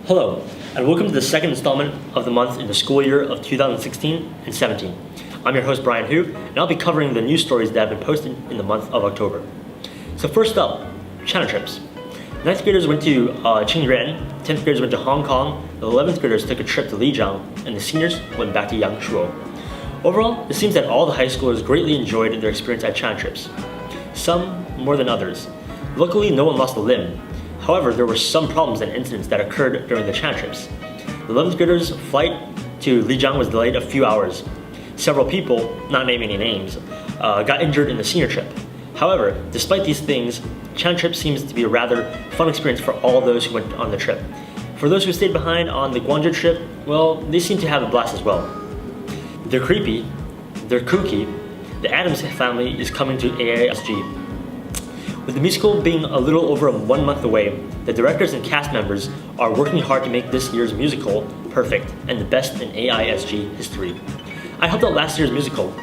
Hello, and welcome to the second installment of the month in the school year of 2016 and 17. I'm your host, Brian Hu, and I'll be covering the news stories that have been posted in the month of October. So first up, China trips. 9th graders went to Qingyuan, 10th graders went to Hong Kong, the 11th graders took a trip to Lijiang, and the seniors went back to Yangshuo. Overall, it seems that all the high schoolers greatly enjoyed their experience at China trips. Some more than others. Luckily, no one lost a limb. However, there were some problems and incidents that occurred during the China trips. The 11th graders' flight to Lijiang was delayed a few hours. Several people, not naming any names, got injured in the senior trip. However, despite these things, China trip seems to be a rather fun experience for all those who went on the trip. For those who stayed behind on the Guangzhou trip, well, they seem to have a blast as well. They're creepy, they're kooky. The Addams family is coming to AISG. With the musical being a little over 1 month away, the directors and cast members are working hard to make this year's musical perfect and the best in AISG history. I helped out last year's musical,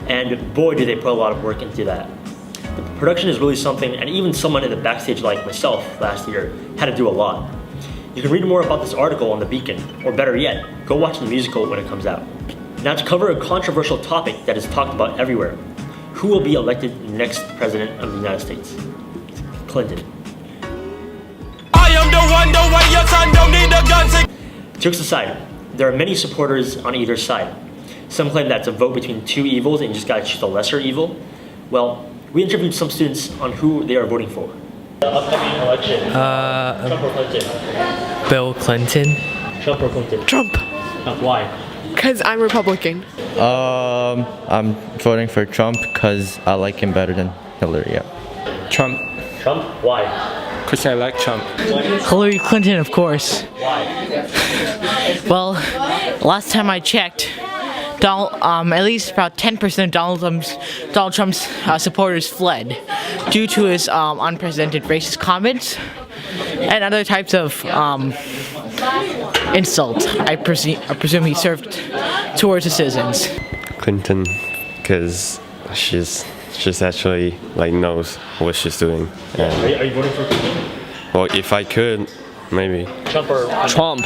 and boy did they put a lot of work into that. The production is really something, and even someone in the backstage like myself last year had to do a lot. You can read more about this article on The Beacon, or better yet, go watch the musical when it comes out. Now to cover a controversial topic that is talked about everywhere. Who will be elected next president of the United States? Clinton. I am the way your son don't need a gun to... Jokes aside, there are many supporters on either side. Some claim that it's a vote between two evils and you just gotta choose the lesser evil. Well, we interviewed some students on who they are voting for. The upcoming election, Trump or Clinton? Bill Clinton. Trump or Clinton? Trump. Why? Because I'm Republican. I'm voting for Trump because I like him better than Hillary. Yeah. Trump. Trump? Why? Because I like Trump. Hillary Clinton, of course. Why? Well, last time I checked, at least about 10% of Donald Trump's supporters fled due to his unprecedented racist comments and other types of insults. I presume he served towards the citizens. Clinton, because she's actually knows what she's doing. Are you voting for Clinton? Well, if I could, maybe. Trump or Trump.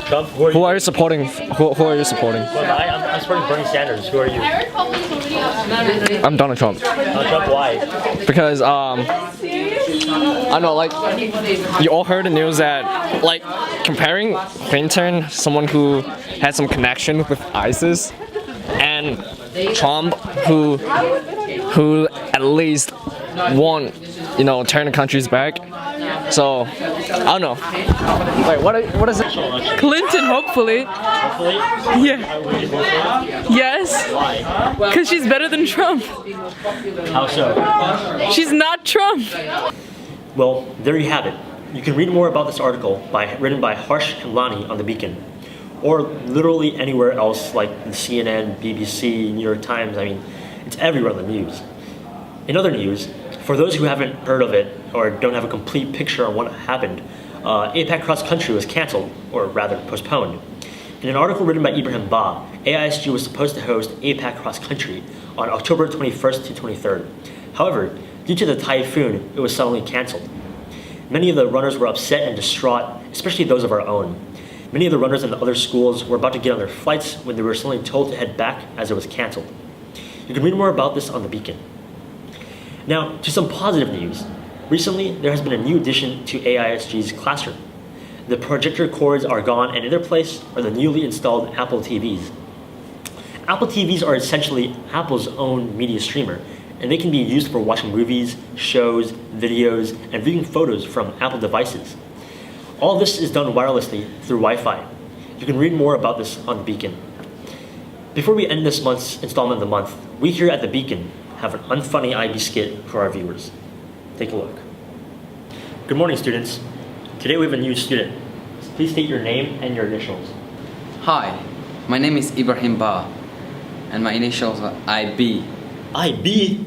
Trump? Who are you supporting? Who are you supporting? Well, I'm supporting Bernie Sanders. Who are you? I'm Donald Trump. Trump, why? Because I don't know, you all heard the news that comparing Clinton, someone who had some connection with ISIS, and Trump, who at least won, turn the country's back. So I don't know. Wait, what is it? Clinton, hopefully. Hopefully? Yeah. Would you vote for her? Yes. Why? Because she's better than Trump. How so? She's not Trump. Well, there you have it. You can read more about this article written by Harsh Hemlani on The Beacon, or literally anywhere else like the CNN, BBC, New York Times. I mean, it's everywhere in the news. In other news, for those who haven't heard of it or don't have a complete picture on what happened, APAC Cross Country was canceled, or rather postponed. In an article written by Ibrahim Ba, AISG was supposed to host APAC Cross Country on October 21st to 23rd. However, due to the typhoon, it was suddenly canceled. Many of the runners were upset and distraught, especially those of our own. Many of the runners in the other schools were about to get on their flights when they were suddenly told to head back as it was canceled. You can read more about this on The Beacon. Now, to some positive news. Recently, there has been a new addition to AISG's classroom. The projector cords are gone, and in their place are the newly installed Apple TVs. Apple TVs are essentially Apple's own media streamer, and they can be used for watching movies, shows, videos, and viewing photos from Apple devices. All this is done wirelessly through Wi-Fi. You can read more about this on The Beacon. Before we end this month's installment of the month, we here at The Beacon have an unfunny IB skit for our viewers. Take a look. Good morning, students. Today we have a new student. Please state your name and your initials. Hi, my name is Ibrahim Ba, and my initials are IB. IB?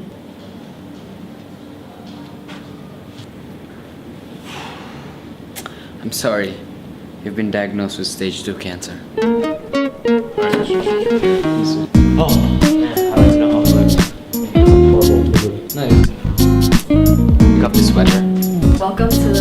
I'm sorry, you've been diagnosed with stage 2 cancer. Oh, man, I don't even know how it looks. Horrible. Nice. Pick up this sweater. Welcome to the